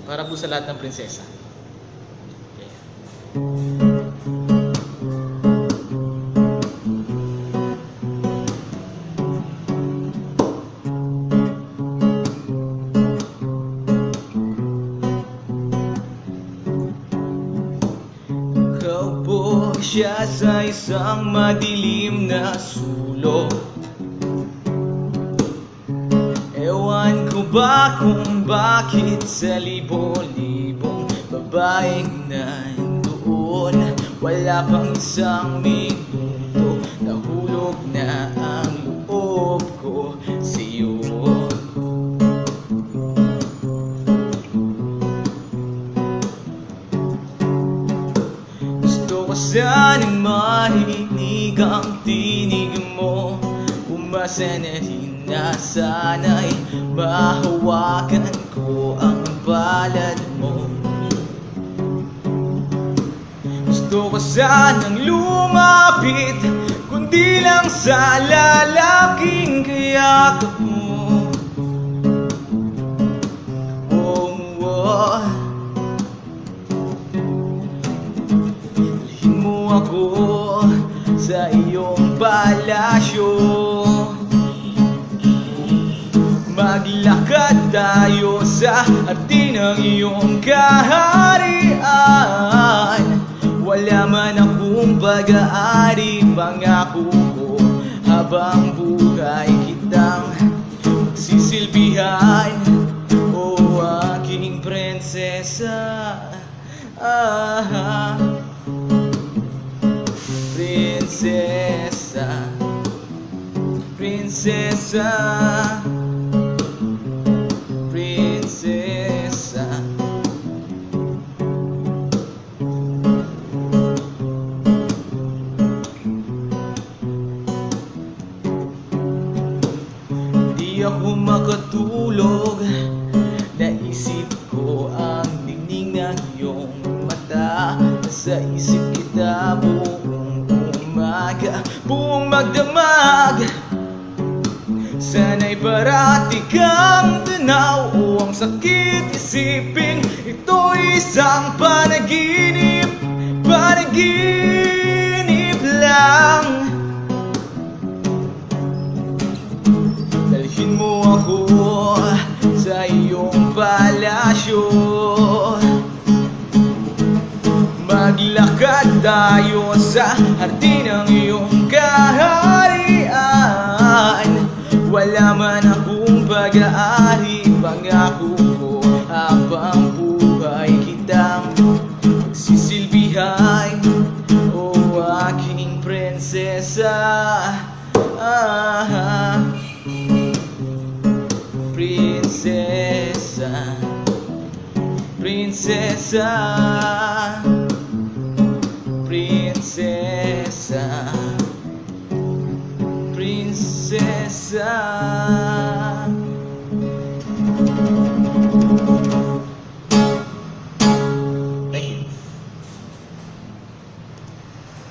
Para po sa lahat ng prinsesa. Okay. Kaupo siya sa isang madilim na sulok. Ewan ko ba kung bakit sa libo-libong babaeng nandoon, wala pang isang minuto, nahulog na ang loob ko sa'yo. Gusto ko sanang marinig ang tinig mo, umasa na rin na sana'y mahawakan ko ang palad mo. Gusto ko sanang lumapit, kundi lang sa lalaking kayakap mo. Oh, oh. Dalhin mo ako sa iyong palasyo, maglakad tayo sa hardin ng iyong kaharian. Wala man akong pag-aari, pangako ko habang buhay kitang sisilbihan. O aking prinsesa, prinsesa, prinsesa, prinsesa. Di ako makatulog, naisip ko ang ningning ng iyong mata. Nasa isip kita buong umaga, buong magdamag. Sana'y parati kang tanaw, o ang sakit isipin ito'y isang panaginip, panaginip lang. Dalhin mo ako sa iyong palasyo, maglakad tayo sa hardin ng iyong kaharian. Wala man akong pag-aari, pangako ko habang buhay kitang sisilbihan. O aking prinsesa, prinsesa, prinsesa, prinsesa, prinsesa.